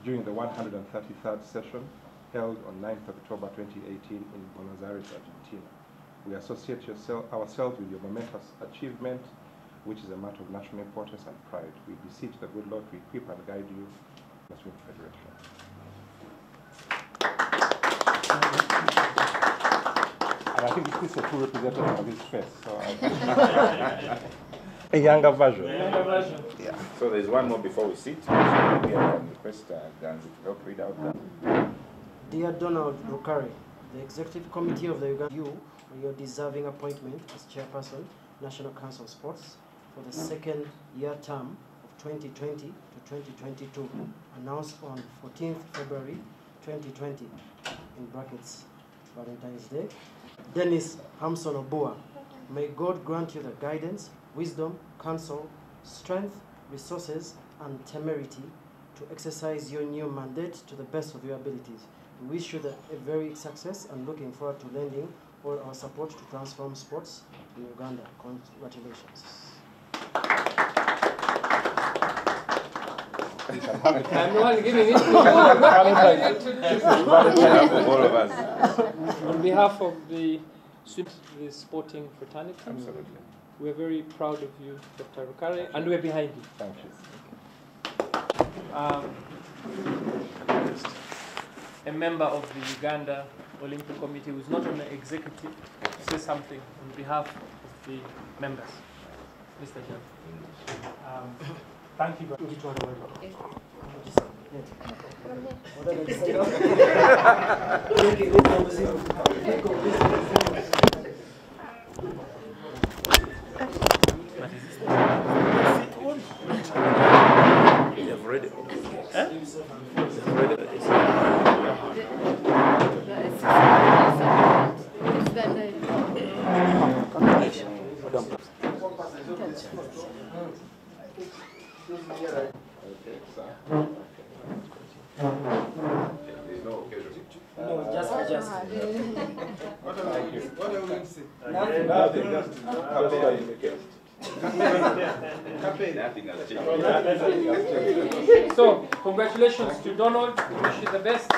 during the 133rd session held on 9th October 2018 in Buenos Aires, Argentina. We associate ourselves with your momentous achievement, which is a matter of national importance and pride. We beseech the good Lord to equip and guide you in the Swim Federation. And I think this is a true representative of his face. So a younger version. Yeah. So there's one more before we sit. So we can request Ganzi to help read out that. Dear Donald Rukale, the Executive Committee of the Uganda, you for your deserving appointment as Chairperson, National Council of Sports for the second year term of 2020 to 2022, announced on 14th February 2020, in brackets, Valentine's Day. Dennis Hamson Obua, may God grant you the guidance, wisdom, counsel, strength, resources, and temerity to exercise your new mandate to the best of your abilities. We wish you a very success and looking forward to lending all our support to transform sports in Uganda. Congratulations. I'm the one giving it to all of us. On behalf of the sporting fraternity, Absolutely. we're very proud of you, Dr. Rukale, and we're behind you. Thank you. A member of the Uganda Olympic Committee who is not on the executive say something on behalf of the members. Mr. Chairman. Thank you very So, congratulations to Donald. We wish you the best.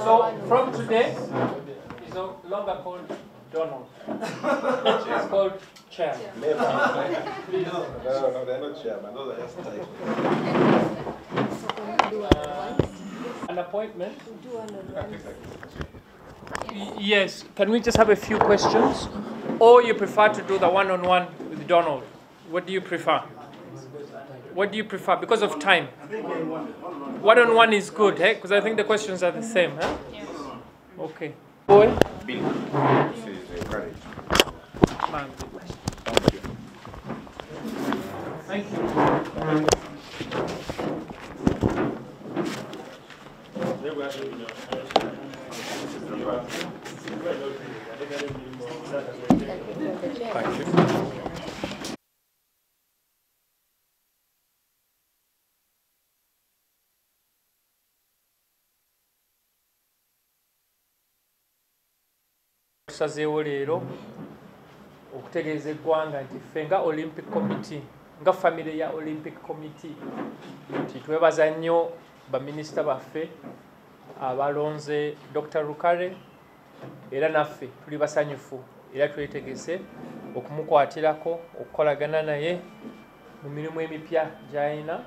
So, from today, he's no longer called Donald. It's called Chair. Never. No, they're not chairman. Those are just titles. An appointment? Yes. Can we just have a few questions? Or you prefer to do the one-on-one with Donald? What do you prefer? What do you prefer? Because of time. One-on-one is good, eh? Because I think the questions are the same, huh? Yes. Okay. Boy? Bill. This is courage. Man. Thank you. Thank you. Tusazeewo leero okutegeeza eggwanga nti ffe nga Olympic Committee, nga famire ya Olympic Committee, nti twebaza nnyo baminisita baffe abalonze Dr. Rukale, era naffe tuli basanyufu era twetegese okumukwatirako okukolagana naye mu mirimu emipya gy'alina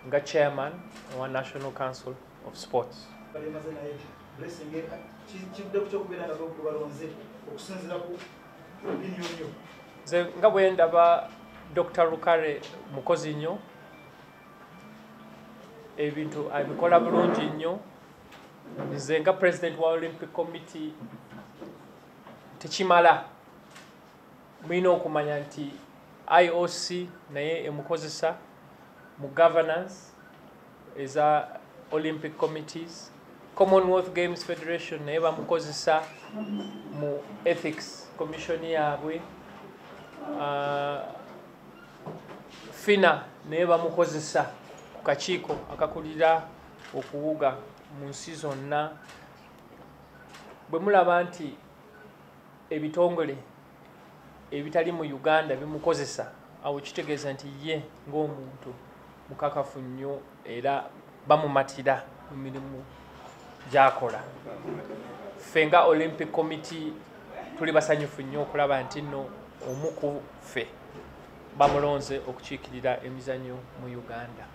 nga chairman wa National Council of Sports. Nze nga bwe ndaba Dr. Rukale mukozi nnyo, ebintu abikola bulungi nnyo. Nze nga president wa Olympic Committee tekimala, mulina okumanya nti IOC naye emukozesa mu governance eza Olympic Committees, Commonwealth Games Federation naye bamukozesa mu ethics commission yaabwe, FINA naye bamukozesa ku kakiiko akakulira okuwuga mu nsi zonna. Bwe mulaba nti ebitongole ebitali mu Uganda bimukozesa, awo kitegeeza nti ye ng'omuntu mukakafu nnyo era bamumatira mu mirimu gy'akola. Ffe nga Olympic Committee tuli basanyufu nnyo okulaba nti nno omu ku ffe bamulonze okukiikirira emizannyo mu Uganda.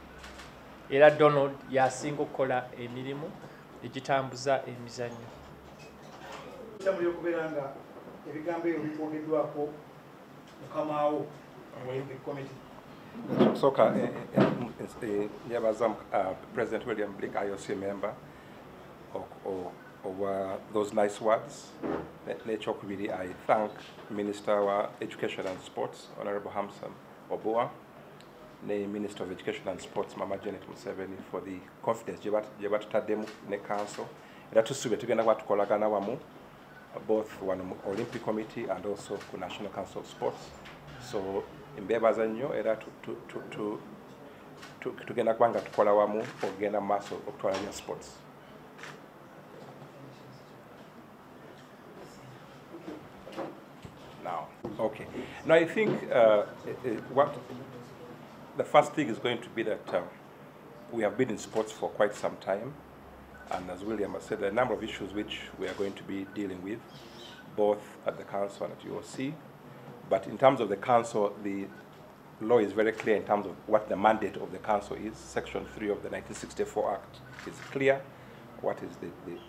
Era Donald yasinga okukola emirimu egitambuza emizannyo. Kyamuli okubeera nga ebigambo ebyo bikwogeddwako mukamaawo mu Olympic Committee. Soka nyabaza President William Blake, IOC member, of those nice words. Really, I thank Minister of Education and Sports, Honorable Hamson Obua, the Minister of Education and Sports, Mama Janet Museveni, for the confidence Jebat Tademu ne Council. That is to be together what Kolagana Wamu, both one Olympic Committee and also the National Council of Sports. So in Bebazanyo, era to gena kwanga tukola wamu ogenda maso okutwala sports. Now, okay. Now I think what the first thing is going to be that we have been in sports for quite some time, and as William has said, there are a number of issues which we are going to be dealing with, both at the council and at UOC. But in terms of the council, the law is very clear in terms of what the mandate of the council is. Section 3 of the 1964 Act is clear. What is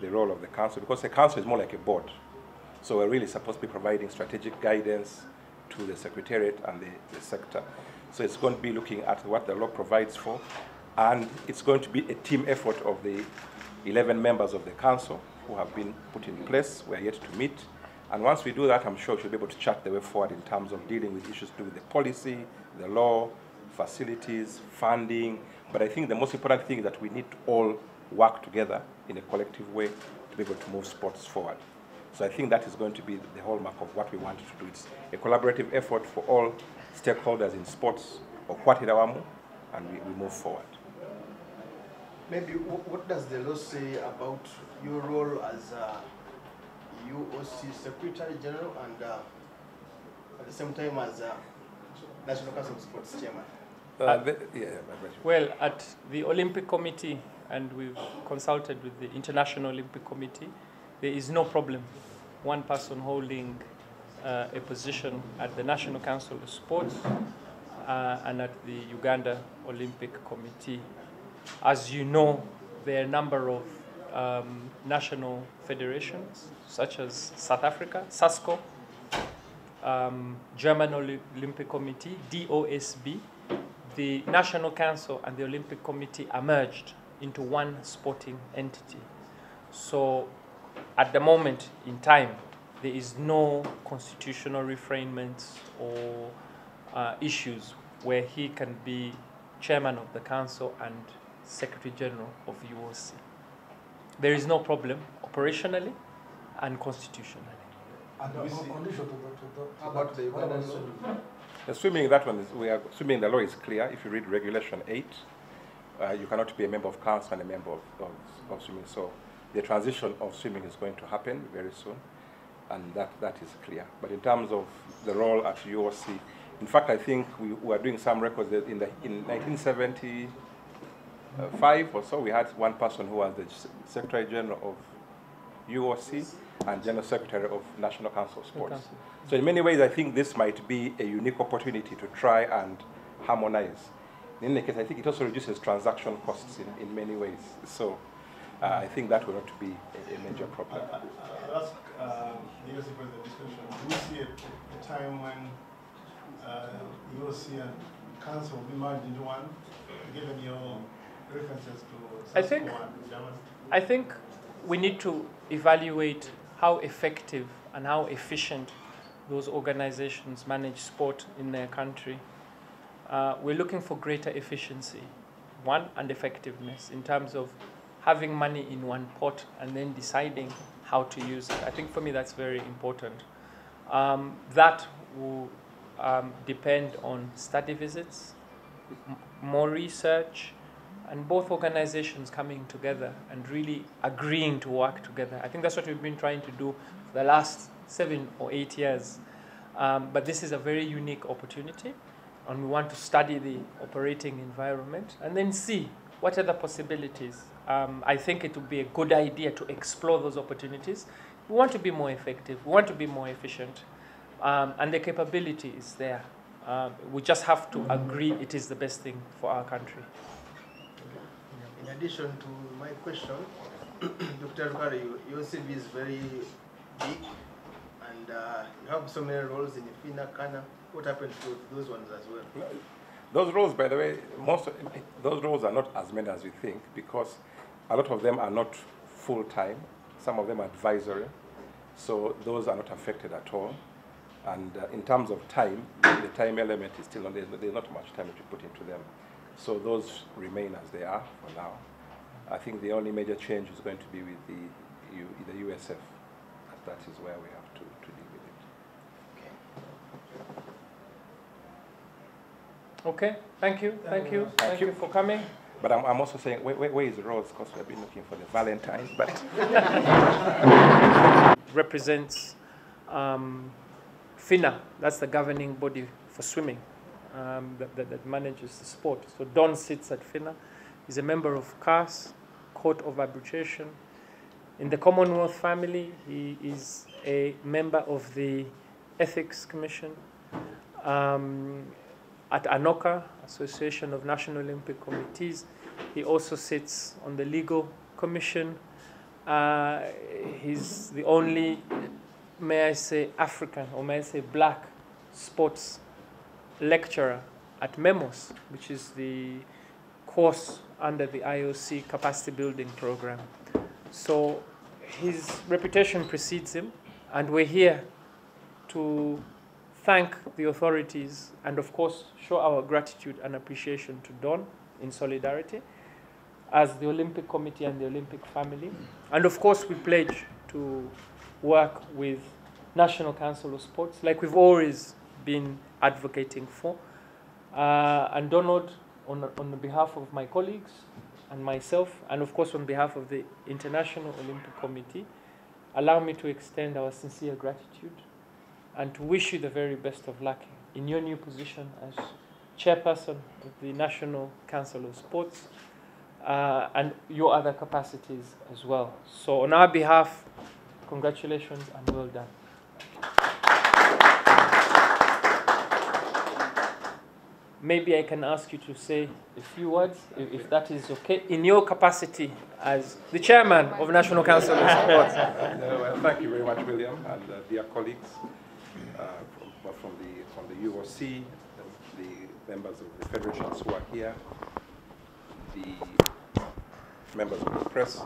the role of the council? Because the council is more like a board. So we're really supposed to be providing strategic guidance to the secretariat and the sector. So it's going to be looking at what the law provides for, and it's going to be a team effort of the 11 members of the council who have been put in place. We are yet to meet. And once we do that, I'm sure we'll be able to chart the way forward in terms of dealing with issues to do with the policy, the law, facilities, funding. But I think the most important thing is that we need to all work together in a collective way to be able to move sports forward. So I think that is going to be the hallmark of what we want to do. It's a collaborative effort for all stakeholders in sports, and we move forward. Maybe what does the law say about your role as UOC Secretary General and at the same time as National Council of Sports Chairman? Well, at the Olympic Committee, and we've consulted with the International Olympic Committee, there is no problem one person holding a position at the National Council of Sports and at the Uganda Olympic Committee. As you know, there are a number of national federations, such as South Africa, SASCO, German Olympic Committee, DOSB. The National Council and the Olympic Committee are merged into one sporting entity. So at the moment in time, there is no constitutional refinements or issues where he can be chairman of the council and secretary general of UOC. There is no problem operationally and constitutionally. How about the Ugandan law? Assuming that one is, we are assuming the law is clear. If you read Regulation 8, you cannot be a member of council and a member of swimming. So the transition of swimming is going to happen very soon, and that is clear. But in terms of the role at UOC, in fact, I think we are doing some records that in 1975 or so, we had one person who was the Secretary General of UOC and General Secretary of National Council of Sports. So in many ways, I think this might be a unique opportunity to try and harmonize. In any case, I think it also reduces transaction costs in many ways. So I think that will not be a major problem. I'll ask the UOC for the discussion. Do you see a time when UOC and Council will be merged into one, given your references to I think we need to evaluate how effective and how efficient those organizations manage sport in their country. We're looking for greater efficiency, one, and effectiveness in terms of having money in one pot and then deciding how to use it. I think for me that's very important. That will depend on study visits, more research, and both organizations coming together and really agreeing to work together. I think that's what we've been trying to do for the last 7 or 8 years. But this is a very unique opportunity, and we want to study the operating environment and then see what are the possibilities. I think it would be a good idea to explore those opportunities. We want to be more effective. We want to be more efficient. And the capability is there. We just have to agree it is the best thing for our country. In addition to my question, Dr. Rukale, your CV is very big, and you have so many roles in FINA, CANA. What happened to those ones as well? Those roles, by the way, those roles are not as many as we think, because a lot of them are not full-time. Some of them are advisory, so those are not affected at all. And in terms of time, the time element is still on there. There's not much time that you put into them. So those remain as they are for now. I think the only major change is going to be with the USF. That is where we have to deal with it. Okay, thank you, thank you, thank you for coming. But I'm also saying, where is Rose? Because we've been looking for the Valentine, but represents FINA. That's the governing body for swimming that manages the sport. So Don sits at FINA. He's a member of CAS, Court of Arbitration. In the Commonwealth family, he is a member of the Ethics Commission. At ANOCA, Association of National Olympic Committees, he also sits on the Legal Commission. He's the only, may I say, African, or may I say black sports lecturer at MEMOS, which is the course under the IOC capacity building program. So his reputation precedes him, and we're here to thank the authorities and, of course, show our gratitude and appreciation to Don in solidarity as the Olympic Committee and the Olympic family. And, of course, we pledge to work with National Council of Sports, like we've always been advocating for. And Donald, on the behalf of my colleagues and myself, and, of course, on behalf of the International Olympic Committee, allow me to extend our sincere gratitude and to wish you the very best of luck in your new position as chairperson of the National Council of Sports and your other capacities as well. So on our behalf, congratulations and well done. Maybe I can ask you to say a few words, if that is okay, in your capacity as the chairman of National Council of Sports. Well, thank you very much, William, and dear colleagues. From the UOC, the members of the federations who are here, the members of the press.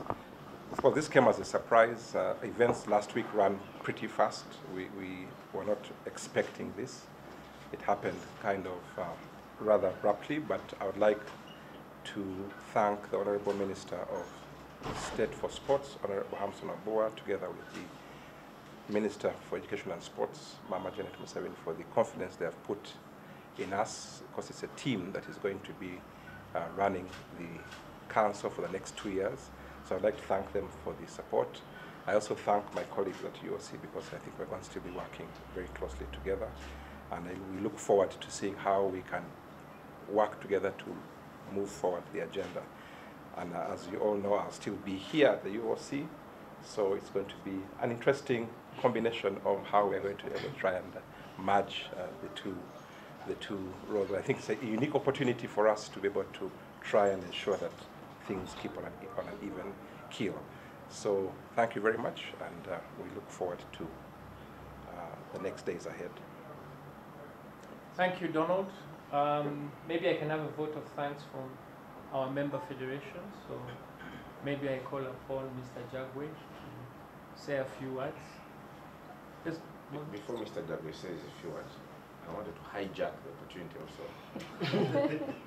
Of course, this came as a surprise. Events last week ran pretty fast. We were not expecting this. It happened kind of rather abruptly, but I would like to thank the Honorable Minister of State for Sports, Honorable Hamson Abua, together with the Minister for Education and Sports, Mama Janet Museveni, for the confidence they have put in us, because it's a team that is going to be running the council for the next 2 years. So I'd like to thank them for the support. I also thank my colleagues at UOC, because I think we're going to still be working very closely together. And we look forward to seeing how we can work together to move forward the agenda. And as you all know, I'll still be here at the UOC. So it's going to be an interesting combination of how we're going to try and merge the two roles. I think it's a unique opportunity for us to be able to try and ensure that things keep on an even keel. So thank you very much, and we look forward to the next days ahead. Thank you, Donald. Maybe I can have a vote of thanks from our member federations. So maybe I call upon Mr. Jagwe to say a few words. Just before Mr. Jagwe says a few words, I wanted to hijack the opportunity also.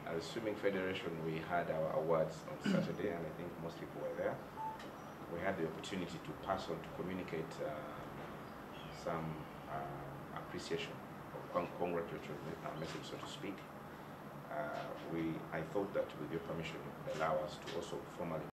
As Swimming Federation, we had our awards on Saturday, and I think most people were there. We had the opportunity to pass on, to communicate some appreciation, or congratulatory message, so to speak. I thought that with your permission, you could allow us to also formally